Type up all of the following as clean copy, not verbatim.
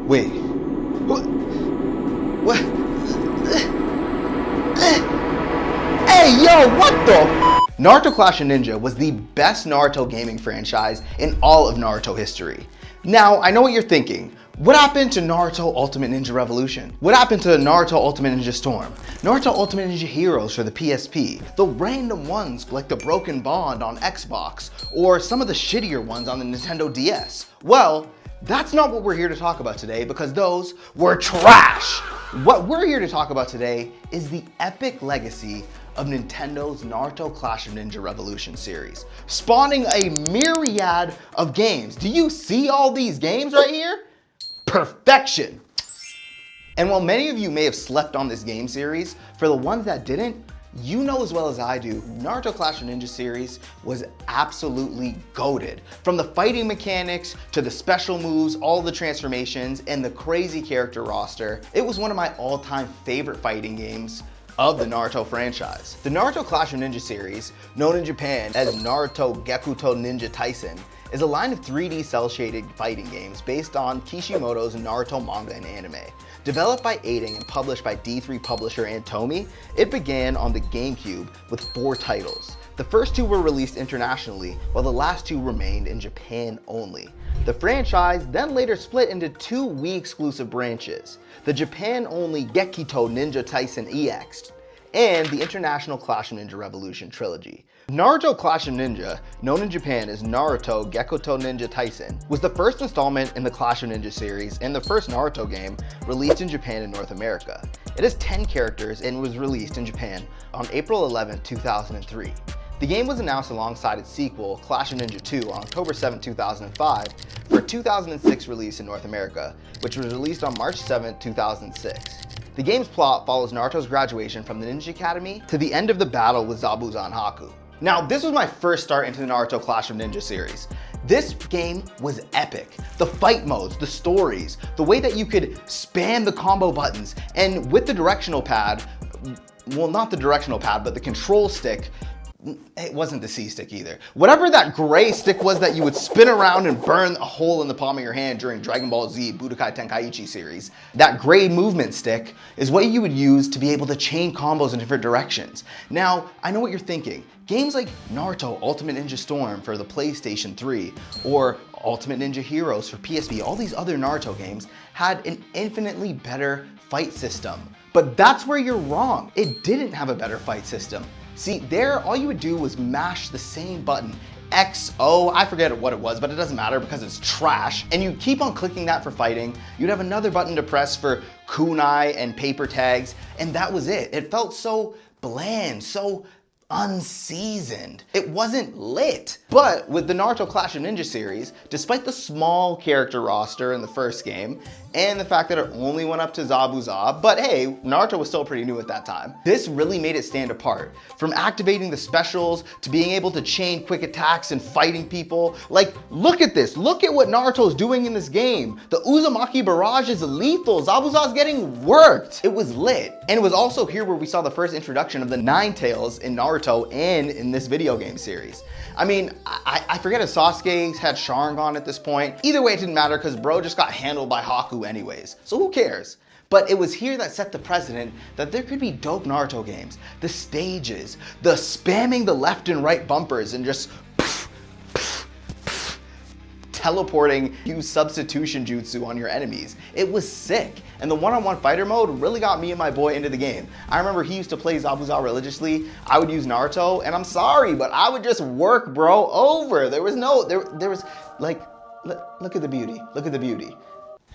Wait. What? What? Hey, yo, what the? Naruto Clash of Ninja was the best Naruto gaming franchise in all of Naruto history. Now, I know what you're thinking. What happened to Naruto Ultimate Ninja Revolution? What happened to Naruto Ultimate Ninja Storm? Naruto Ultimate Ninja Heroes for the PSP? The random ones like the Broken Bond on Xbox, or some of the shittier ones on the Nintendo DS? Well, that's not what we're here to talk about today, because those were trash. What we're here to talk about today is the epic legacy of Nintendo's Naruto Clash of Ninja Revolution series, spawning a myriad of games. Do you see all these games right here? Perfection. And while many of you may have slept on this game series, for the ones that didn't, you know as well as I do, Naruto Clash of Ninja series was absolutely goated. From the fighting mechanics, to the special moves, all the transformations, and the crazy character roster, it was one of my all-time favorite fighting games of the Naruto franchise. The Naruto Clash of Ninja series, known in Japan as Naruto Gekuto Ninja Taisen, is a line of 3D cel-shaded fighting games based on Kishimoto's Naruto manga and anime. Developed by Eighting and published by D3 publisher and Tomy, it began on the Gamecube with 4 titles. The first 2 were released internationally, while the last 2 remained in Japan only. The franchise then later split into 2 Wii exclusive branches, the Japan-only Gekito Ninja Taisen EX, and the International Clash of Ninja Revolution trilogy. Naruto Clash of Ninja, known in Japan as Naruto Gekuto Ninja Taisen, was the first installment in the Clash of Ninja series and the first Naruto game released in Japan and North America. It has 10 characters and was released in Japan on April 11, 2003. The game was announced alongside its sequel, Clash of Ninja 2, on October 7, 2005, for a 2006 release in North America, which was released on March 7, 2006. The game's plot follows Naruto's graduation from the Ninja Academy to the end of the battle with Zabuza and Haku. Now, this was my first start into the Naruto Clash of Ninja series. This game was epic. The fight modes, the stories, the way that you could spam the combo buttons, and with the directional pad, well, not the directional pad, but the control stick, it wasn't the C stick either. Whatever that gray stick was that you would spin around and burn a hole in the palm of your hand during Dragon Ball Z Budokai Tenkaichi series, that gray movement stick is what you would use to be able to chain combos in different directions. Now, I know what you're thinking. Games like Naruto Ultimate Ninja Storm for the PlayStation 3 or Ultimate Ninja Heroes for PSP, all these other Naruto games had an infinitely better fight system. But that's where you're wrong. It didn't have a better fight system. See, there, all you would do was mash the same button, X, O, I forget what it was, but it doesn't matter because it's trash. And you keep on clicking that for fighting. You'd have another button to press for kunai and paper tags, and that was it. It felt so bland, so unseasoned. It wasn't lit. But with the Naruto Clash of Ninja series, despite the small character roster in the first game, and the fact that it only went up to Zabuza, but hey, Naruto was still pretty new at that time, this really made it stand apart. From activating the specials, to being able to chain quick attacks and fighting people. Like, look at this, look at what Naruto's doing in this game. The Uzumaki barrage is lethal, Zabuza's getting worked. It was lit. And it was also here where we saw the first introduction of the 9 tails in Naruto and in this video game series. I mean, I forget if Sasuke had Sharingan at this point. Either way, it didn't matter because bro just got handled by Haku anyways, so who cares? But it was here that set the precedent that there could be dope Naruto games. The stages, the spamming the left and right bumpers and just teleporting, use substitution jutsu on your enemies. It was sick. And the one-on-one fighter mode really got me and my boy into the game. I remember he used to play Zabuza religiously. I would use Naruto, and I'm sorry, but I would just work bro over. There was like, look at the beauty, look at the beauty.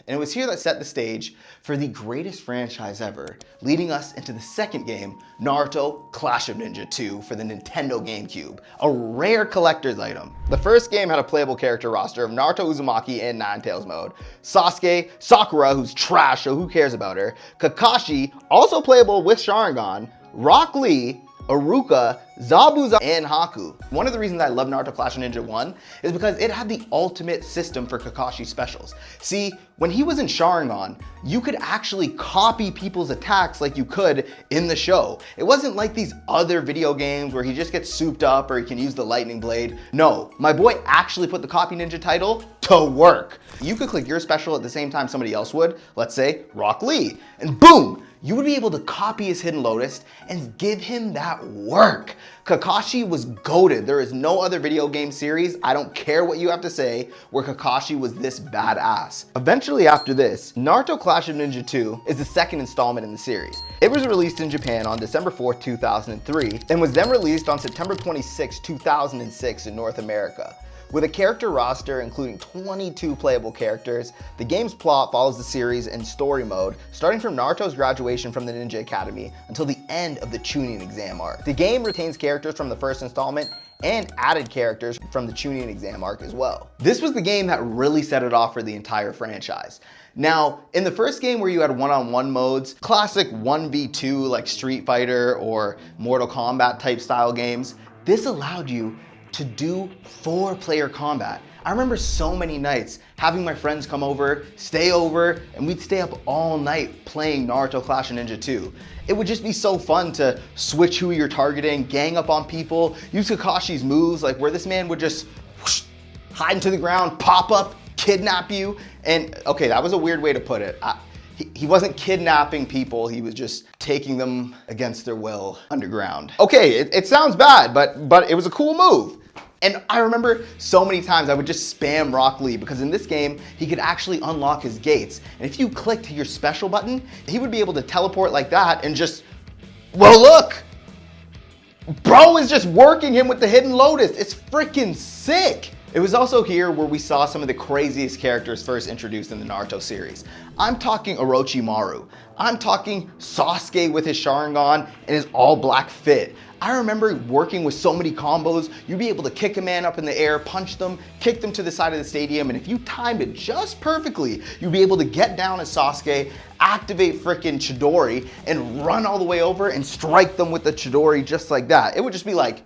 And it was here that set the stage for the greatest franchise ever, leading us into the second game, Naruto Clash of Ninja 2 for the Nintendo Gamecube, a rare collector's item. The first game had a playable character roster of Naruto Uzumaki in Nine Tails mode, Sasuke, Sakura, who's trash, so who cares about her, Kakashi, also playable with Sharingan, Rock Lee, Iruka, Zabuza, and Haku. One of the reasons I love Naruto Clash of Ninja 1 is because it had the ultimate system for Kakashi specials. See, when he was in Sharingan, you could actually copy people's attacks like you could in the show. It wasn't like these other video games where he just gets souped up or he can use the lightning blade. No, my boy actually put the Copy Ninja title to work. You could click your special at the same time somebody else would, let's say Rock Lee, and boom, you would be able to copy his Hidden Lotus and give him that work. Kakashi was goated. There is no other video game series, I don't care what you have to say, where Kakashi was this badass. Eventually after this, Naruto Clash of Ninja 2 is the second installment in the series. It was released in Japan on December 4th, 2003, and was then released on September 26, 2006 in North America. With a character roster including 22 playable characters, the game's plot follows the series in story mode, starting from Naruto's graduation from the Ninja Academy until the end of the Chunin exam arc. The game retains characters from the first installment and added characters from the Chunin exam arc as well. This was the game that really set it off for the entire franchise. Now, in the first game where you had one-on-one modes, classic 1v2 like Street Fighter or Mortal Kombat type style games, this allowed you to do 4-player combat. I remember so many nights having my friends come over, stay over, and we'd stay up all night playing Naruto Clash of Ninja 2. It would just be so fun to switch who you're targeting, gang up on people, use Kakashi's moves, like where this man would just whoosh, hide into the ground, pop up, kidnap you, and okay, that was a weird way to put it. He wasn't kidnapping people, he was just taking them against their will underground. Okay, it sounds bad, but it was a cool move. And I remember so many times I would just spam Rock Lee because in this game, he could actually unlock his gates. And if you clicked your special button, he would be able to teleport like that and just, well look, bro is just working him with the Hidden Lotus. It's freaking sick. It was also here where we saw some of the craziest characters first introduced in the Naruto series. I'm talking Orochimaru. I'm talking Sasuke with his Sharingan and his all black fit. I remember working with so many combos, you'd be able to kick a man up in the air, punch them, kick them to the side of the stadium, and if you timed it just perfectly, you'd be able to get down as Sasuke, activate frickin' Chidori, and run all the way over and strike them with the Chidori just like that. It would just be like,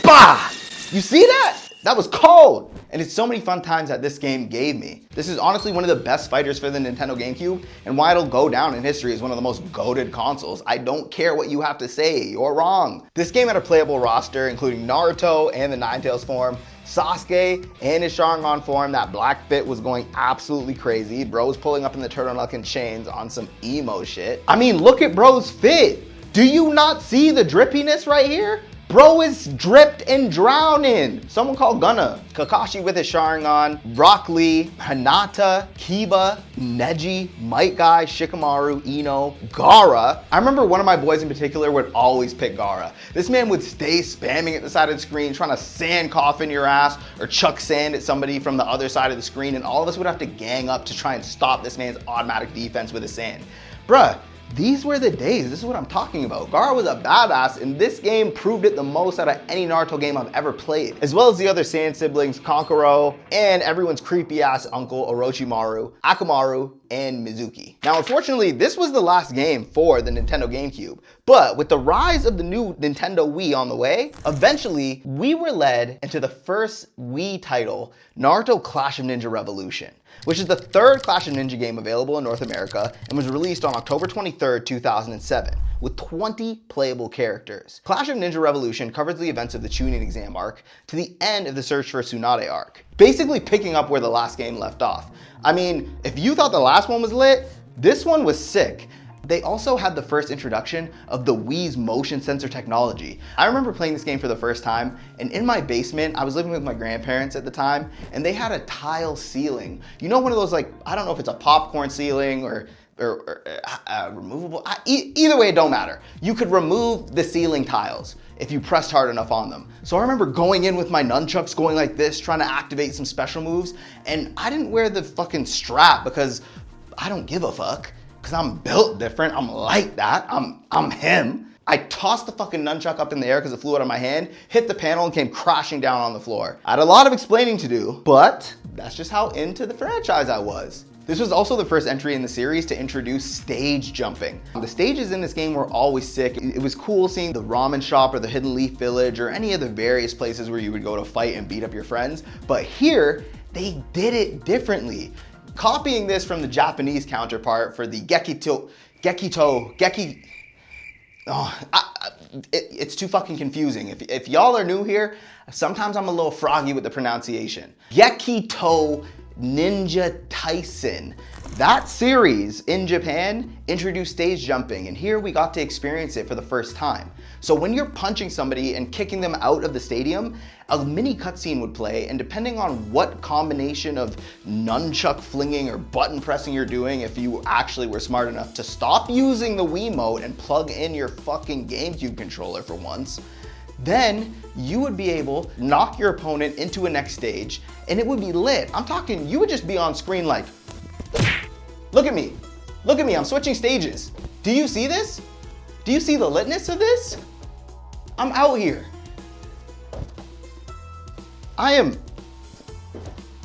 bah! You see that? That was cold! And it's so many fun times that this game gave me. This is honestly one of the best fighters for the Nintendo Gamecube, and why it'll go down in history as one of the most goated consoles. I don't care what you have to say, you're wrong. This game had a playable roster including Naruto and the Ninetales form, Sasuke and his Sharingan form. That black fit was going absolutely crazy. Bro was pulling up in the turtleneck and chains on some emo shit. I mean, look at bro's fit. Do you not see the drippiness right here? Bro is dripped and drowning. Someone call Gunna. Kakashi with his Sharingan, Rock Lee, Hinata, Kiba, Neji, Might Guy, Shikamaru, Ino, Gaara. I remember one of my boys in particular would always pick Gaara. This man would stay spamming at the side of the screen, trying to sand coffin your ass or chuck sand at somebody from the other side of the screen, and all of us would have to gang up to try and stop this man's automatic defense with his sand. Bruh, these were the days. This is what I'm talking about. Gaara was a badass, and this game proved it the most out of any Naruto game I've ever played. As well as the other Sand siblings, Kankuro, and everyone's creepy ass uncle, Orochimaru, Akamaru, and Mizuki. Now, unfortunately, this was the last game for the Nintendo Gamecube, but with the rise of the new Nintendo Wii on the way, eventually, we were led into the first Wii title, Naruto Clash of Ninja Revolution, which is the third Clash of Ninja game available in North America and was released on October 23rd, 2007, with 20 playable characters. Clash of Ninja Revolution covers the events of the Chunin exam arc to the end of the Search for Tsunade arc, basically picking up where the last game left off. I mean, if you thought the last one was lit, this one was sick. They also had the first introduction of the Wii's motion sensor technology. I remember playing this game for the first time, and in my basement, I was living with my grandparents at the time, and they had a tile ceiling. You know, one of those, like, I don't know if it's a popcorn ceiling or removable, either way, it don't matter. You could remove the ceiling tiles if you pressed hard enough on them. So I remember going in with my nunchucks going like this, trying to activate some special moves, and I didn't wear the fucking strap because I don't give a fuck. Because I'm built different, I'm like that, I'm him. I tossed the fucking nunchuck up in the air because it flew out of my hand, hit the panel and came crashing down on the floor. I had a lot of explaining to do, but that's just how into the franchise I was. This was also the first entry in the series to introduce stage jumping. The stages in this game were always sick. It was cool seeing the ramen shop or the Hidden Leaf Village or any of the various places where you would go to fight and beat up your friends. But here, they did it differently. Copying this from the Japanese counterpart for the it's too fucking confusing. If y'all are new here, sometimes I'm a little froggy with the pronunciation. Gekito Ninja Tyson. That series in Japan introduced stage jumping, and here we got to experience it for the first time. So when you're punching somebody and kicking them out of the stadium, a mini cutscene would play, and depending on what combination of nunchuck flinging or button pressing you're doing, if you actually were smart enough to stop using the Wiimote and plug in your fucking Gamecube controller for once, then you would be able to knock your opponent into a next stage, and it would be lit. I'm talking, you would just be on screen like, look at me, I'm switching stages. Do you see this? Do you see the litness of this? I'm out here. I'm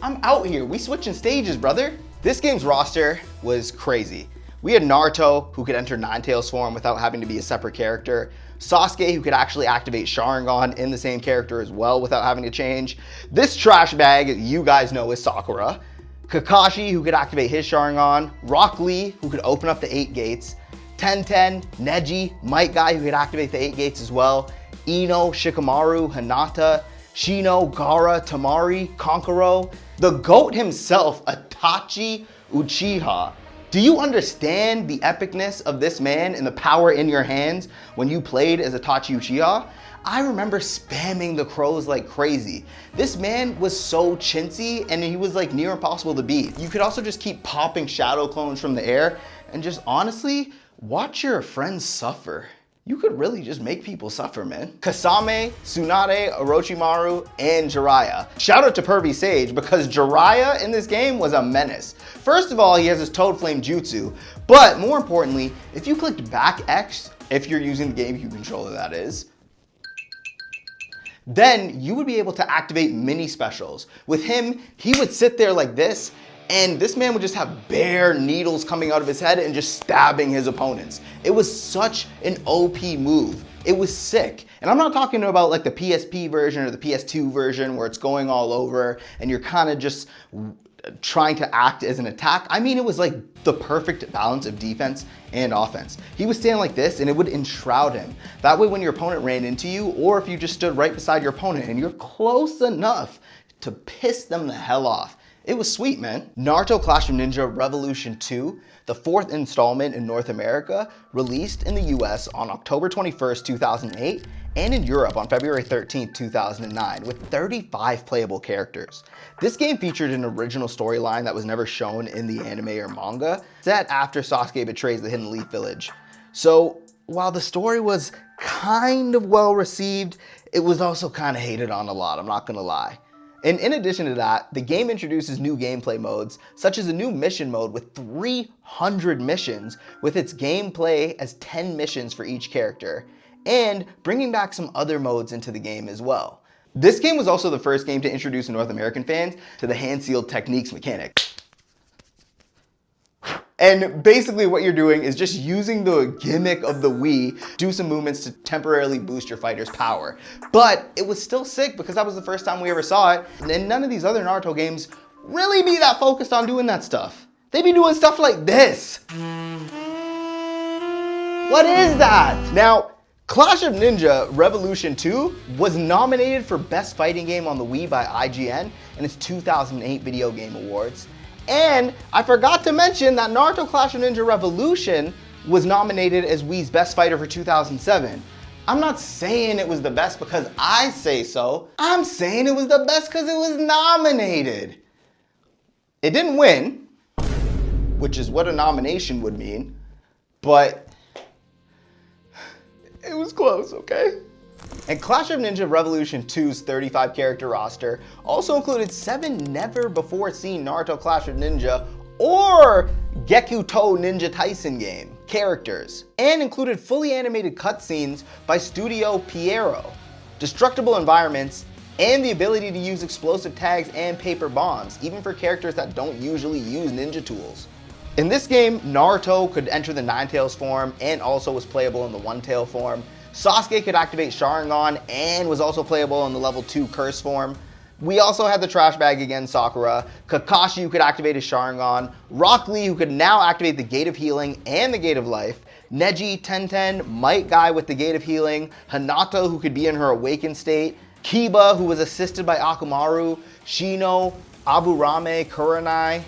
out here. We switching stages, brother. This game's roster was crazy. We had Naruto, who could enter Ninetales form without having to be a separate character. Sasuke, who could actually activate Sharingan in the same character as well without having to change. This trash bag, you guys know, is Sakura. Kakashi, who could activate his Sharingan. Rock Lee, who could open up the 8 gates. Tenten, Neji, Might Guy, who could activate the 8 gates as well. Ino, Shikamaru, Hinata, Shino, Gaara, Tamari, Kankuro. The GOAT himself, Itachi Uchiha. Do you understand the epicness of this man and the power in your hands when you played as Itachi Uchiha? I remember spamming the crows like crazy. This man was so chintzy and he was like near impossible to beat. You could also just keep popping shadow clones from the air and just honestly watch your friends suffer. You could really just make people suffer, man. Kasame, Tsunade, Orochimaru, and Jiraiya. Shout out to Pervy Sage because Jiraiya in this game was a menace. First of all, he has his Toad Flame Jutsu, but more importantly, if you clicked back X, if you're using the Gamecube controller that is, then you would be able to activate mini specials. With him, he would sit there like this, and this man would just have bare needles coming out of his head and just stabbing his opponents. It was such an OP move. It was sick. And I'm not talking about like the PSP version or the PS2 version where it's going all over and you're kind of just trying to act as an attack. I mean, it was like the perfect balance of defense and offense. He would stand like this and it would enshroud him. That way when your opponent ran into you, or if you just stood right beside your opponent and you're close enough to piss them the hell off, it was sweet, man. Naruto Clash of Ninja Revolution 2, the 4th installment in North America, released in the US on October 21st, 2008, and in Europe on February 13th, 2009, with 35 playable characters. This game featured an original storyline that was never shown in the anime or manga, set after Sasuke betrays the Hidden Leaf Village. So, while the story was kind of well received, it was also kind of hated on a lot, I'm not gonna lie. And in addition to that, the game introduces new gameplay modes, such as a new mission mode with 300 missions, with its gameplay as 10 missions for each character, and bringing back some other modes into the game as well. This game was also the first game to introduce North American fans to the hand-sealed techniques mechanic. And basically what you're doing is just using the gimmick of the Wii, do some movements to temporarily boost your fighter's power. But it was still sick because that was the first time we ever saw it, and none of these other Naruto games really be that focused on doing that stuff. They be doing stuff like this. What is that? Now, Clash of Ninja Revolution 2 was nominated for Best Fighting Game on the Wii by IGN in its 2008 Video Game Awards. And I forgot to mention that Naruto Clash of Ninja Revolution was nominated as Wii's Best Fighter for 2007. I'm not saying it was the best because I say so. I'm saying it was the best because it was nominated. It didn't win, which is what a nomination would mean, but it was close, okay? And Clash of Ninja Revolution 2's 35 character roster also included 7 never before seen Naruto Clash of Ninja or Gekito Ninja Tyson game characters, and included fully animated cutscenes by Studio Pierrot, destructible environments, and the ability to use explosive tags and paper bombs, even for characters that don't usually use ninja tools. In this game, Naruto could enter the Nine Tails form and also was playable in the One Tail form. Sasuke could activate Sharingan and was also playable in the level 2 Curse form. We also had the trash bag again, Sakura, Kakashi who could activate his Sharingan, Rock Lee who could now activate the Gate of Healing and the Gate of Life, Neji, Tenten, Might Guy with the Gate of Healing, Hinata who could be in her awakened state, Kiba who was assisted by Akamaru, Shino, Aburame, Kurenai,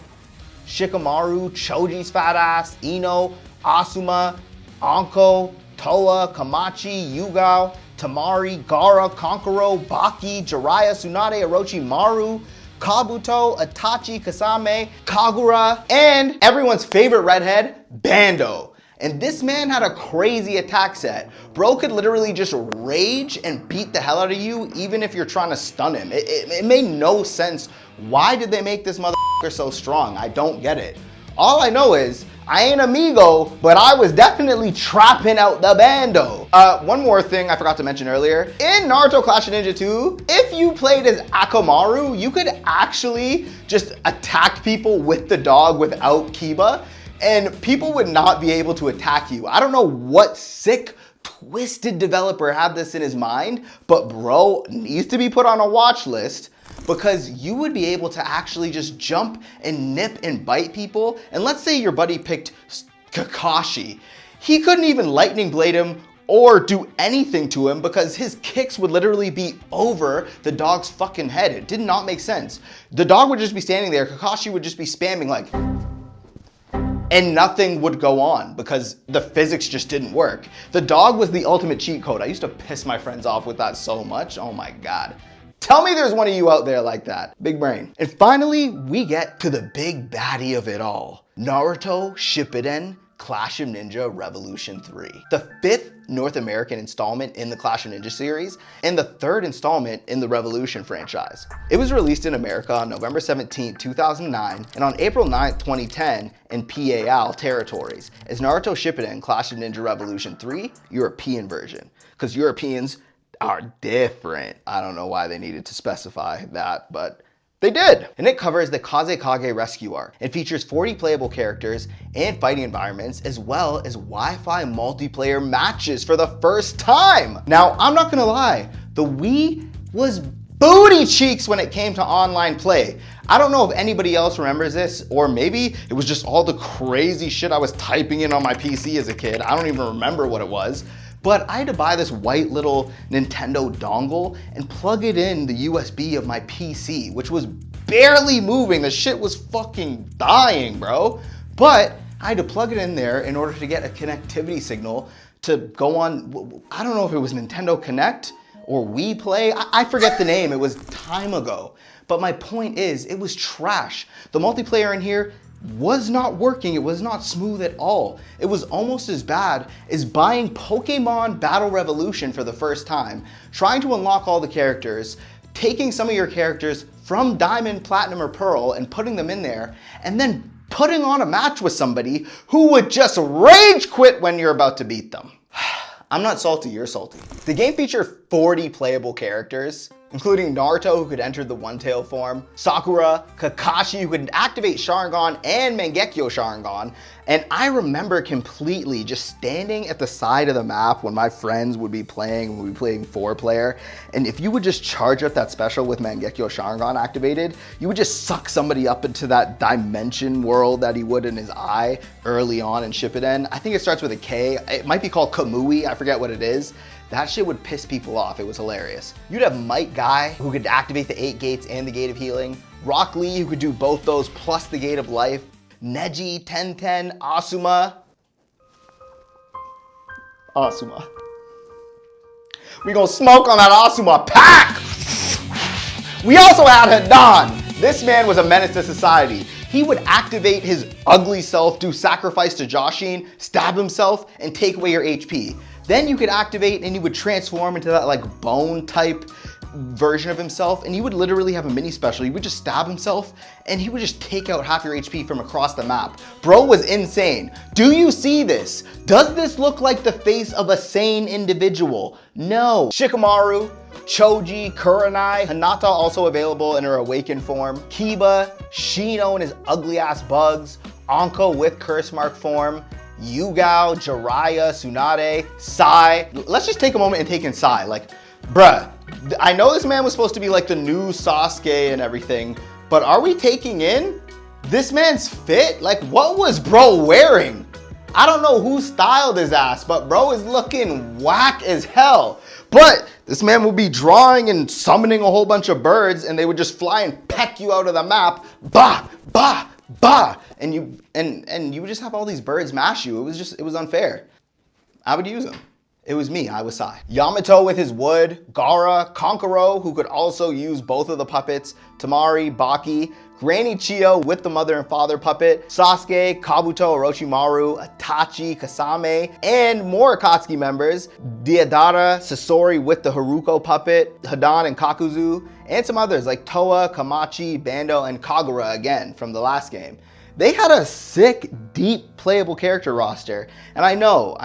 Shikamaru, Choji's fat ass, Ino, Asuma, Anko, Toa, Kamachi, Yugao, Tamari, Gaara, Kankuro, Baki, Jiraiya, Tsunade, Orochimaru, Kabuto, Itachi, Kasame, Kagura, and everyone's favorite redhead, Bando. And this man had a crazy attack set. Bro could literally just rage and beat the hell out of you even if you're trying to stun him. It made no sense. Why did they make this motherfucker so strong? I don't get it. All I know is, I ain't amigo, but I was definitely trapping out the Bando. One more thing I forgot to mention earlier. In Naruto Clash of Ninja 2, if you played as Akamaru, you could actually just attack people with the dog without Kiba, and people would not be able to attack you. I don't know what sick, twisted developer had this in his mind, but bro needs to be put on a watch list, because you would be able to actually just jump and nip and bite people. And let's say your buddy picked Kakashi. He couldn't even lightning blade him or do anything to him because his kicks would literally be over the dog's fucking head. It did not make sense. The dog would just be standing there. Kakashi would just be spamming like, and nothing would go on because the physics just didn't work. The dog was the ultimate cheat code. I used to piss my friends off with that so much. Oh my God. Tell me there's one of you out there like that. Big brain. And finally, we get to the big baddie of it all. Naruto Shippuden Clash of Ninja Revolution 3. The 5th North American installment in the Clash of Ninja series and the 3rd installment in the Revolution franchise. It was released in America on November 17, 2009 and on April 9, 2010 in PAL territories as Naruto Shippuden Clash of Ninja Revolution 3 European version. Because Europeans are different. I don't know why they needed to specify that, but they did. And it covers the Kazekage Rescue arc. It features 40 playable characters and fighting environments, as well as Wi-Fi multiplayer matches for the first time. Now, I'm not gonna lie, the Wii was booty cheeks when it came to online play. I don't know if anybody else remembers this, or maybe it was just all the crazy shit I was typing in on my PC as a kid. I don't even remember what it was. But I had to buy this white little Nintendo dongle and plug it in the USB of my PC, which was barely moving. The shit was fucking dying, bro. But I had to plug it in there in order to get a connectivity signal to go on, I don't know if it was Nintendo Connect or Wii Play. I forget the name, it was time ago. But my point is, it was trash. The multiplayer in here was not working. It was not smooth at all. It was almost as bad as buying Pokemon Battle Revolution for the first time, trying to unlock all the characters, taking some of your characters from Diamond, Platinum, or Pearl and putting them in there, and then putting on a match with somebody who would just rage quit when you're about to beat them. I'm not salty, you're salty. The game featured 40 playable characters, including Naruto, who could enter the one-tail form, Sakura, Kakashi, who could activate Sharingan and Mangekyo Sharingan, and I remember completely just standing at the side of the map when my friends would be playing, when we'd be playing 4-player, and if you would just charge up that special with Mangekyo Sharingan activated, you would just suck somebody up into that dimension world that he would in his eye early on in Shippuden. I think it starts with a K. It might be called Kamui, I forget what it is. That shit would piss people off. It was hilarious. You'd have Might Guy, who could activate the 8 gates and the Gate of Healing. Rock Lee, who could do both those plus the Gate of Life. Neji, Tenten, Asuma. We gonna smoke on that Asuma pack! We also had Hidan. This man was a menace to society. He would activate his ugly self, do sacrifice to Joshin, stab himself, and take away your HP. Then you could activate and you would transform into that like bone type version of himself, and he would literally have a mini special. He would just stab himself and he would just take out half your HP from across the map. Bro was insane. Do you see this? Does this look like the face of a sane individual? No. Shikamaru, Choji, Kurenai, Hinata also available in her awakened form, Kiba, Shino and his ugly ass bugs, Anko with curse mark form, Yugao, Jiraiya, Tsunade, Sai. Let's just take a moment and take in Sai. Like, bruh, I know this man was supposed to be like the new Sasuke and everything, but are we taking in this man's fit? Like, what was bro wearing? I don't know who styled his ass, but bro is looking whack as hell. But this man would be drawing and summoning a whole bunch of birds, and they would just fly and peck you out of the map. Bah, bah, bah. And you would just have all these birds mash you. It was unfair. I would use them. It was me, I was Sai. Yamato with his wood, Gaara, Kankuro, who could also use both of the puppets, Tamari, Baki, Granny Chiyo with the mother and father puppet, Sasuke, Kabuto, Orochimaru, Itachi, Kasame, and more Akatsuki members, Deidara, Sasori with the Haruko puppet, Hidan and Kakuzu, and some others like Toa, Kamachi, Bando, and Kagura again from the last game. They had a sick, deep, playable character roster. And I know,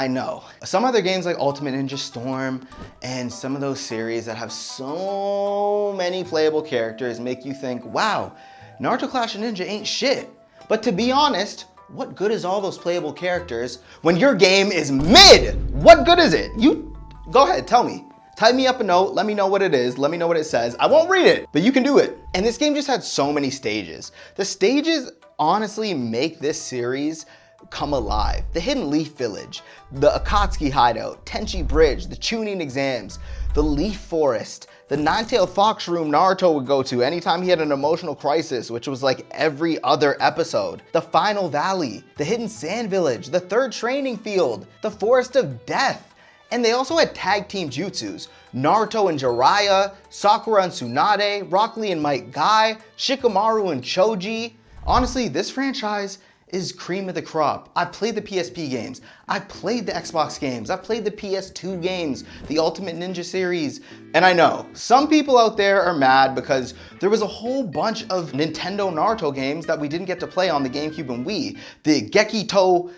some other games like Ultimate Ninja Storm and some of those series that have so many playable characters make you think, wow, Naruto Clash of Ninja ain't shit. But to be honest, what good is all those playable characters when your game is mid? What good is it? You, go ahead, tell me. Type me up a note, let me know what it is, let me know what it says. I won't read it, but you can do it. And this game just had so many stages. The stages honestly make this series come alive. The Hidden Leaf Village, the Akatsuki Hideout, Tenchi Bridge, the Chunin exams, the Leaf Forest, the Nine-Tailed Fox room Naruto would go to anytime he had an emotional crisis, which was like every other episode, the Final Valley, the Hidden Sand Village, the Third Training Field, the Forest of Death. And they also had tag team jutsus, Naruto and Jiraiya, Sakura and Tsunade, Rock Lee and Might Guy, Shikamaru and Choji. Honestly, this franchise is cream of the crop. I've played the PSP games, I've played the Xbox games, I've played the PS2 games, the Ultimate Ninja series, and I know some people out there are mad because there was a whole bunch of Nintendo Naruto games that we didn't get to play on the Gamecube and Wii. The Gekito.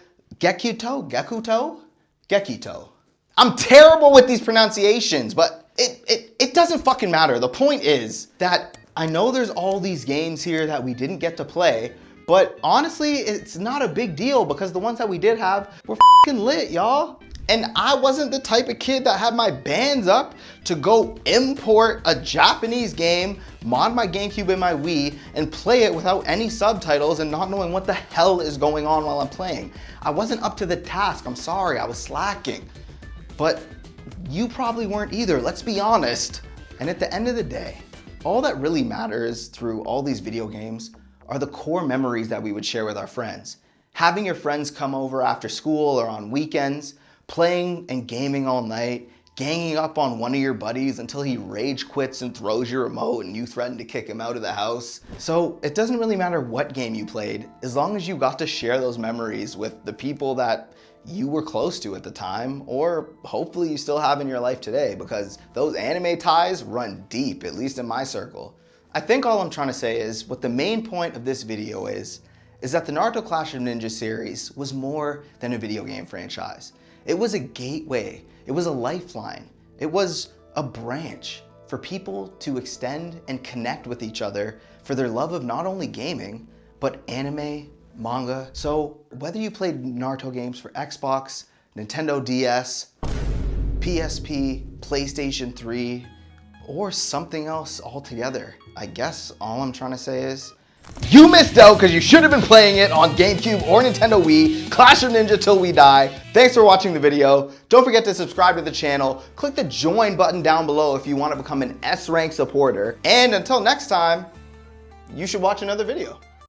I'm terrible with these pronunciations, but it doesn't fucking matter. The point is that I know there's all these games here that we didn't get to play, but honestly, it's not a big deal because the ones that we did have were fucking lit, y'all. And I wasn't the type of kid that had my bands up to go import a Japanese game, mod my Gamecube and my Wii, and play it without any subtitles and not knowing what the hell is going on while I'm playing. I wasn't up to the task, I'm sorry, I was slacking. But you probably weren't either, let's be honest. And at the end of the day, all that really matters through all these video games are the core memories that we would share with our friends. Having your friends come over after school or on weekends, playing and gaming all night, ganging up on one of your buddies until he rage quits and throws your remote and you threaten to kick him out of the house. So it doesn't really matter what game you played, as long as you got to share those memories with the people that you were close to at the time, or hopefully you still have in your life today, because those anime ties run deep, at least in my circle. I think all I'm trying to say is, what the main point of this video is that the Naruto Clash of Ninja series was more than a video game franchise. It was a gateway, it was a lifeline, it was a branch for people to extend and connect with each other for their love of not only gaming, but anime, manga. So whether you played Naruto games for Xbox, Nintendo DS, PSP, PlayStation 3, or something else altogether, I guess all I'm trying to say is, you missed out because you should have been playing it on GameCube or Nintendo Wii, Clash of Ninja till we die. Thanks for watching the video. Don't forget to subscribe to the channel. Click the join button down below if you want to become an S-rank supporter. And until next time, you should watch another video.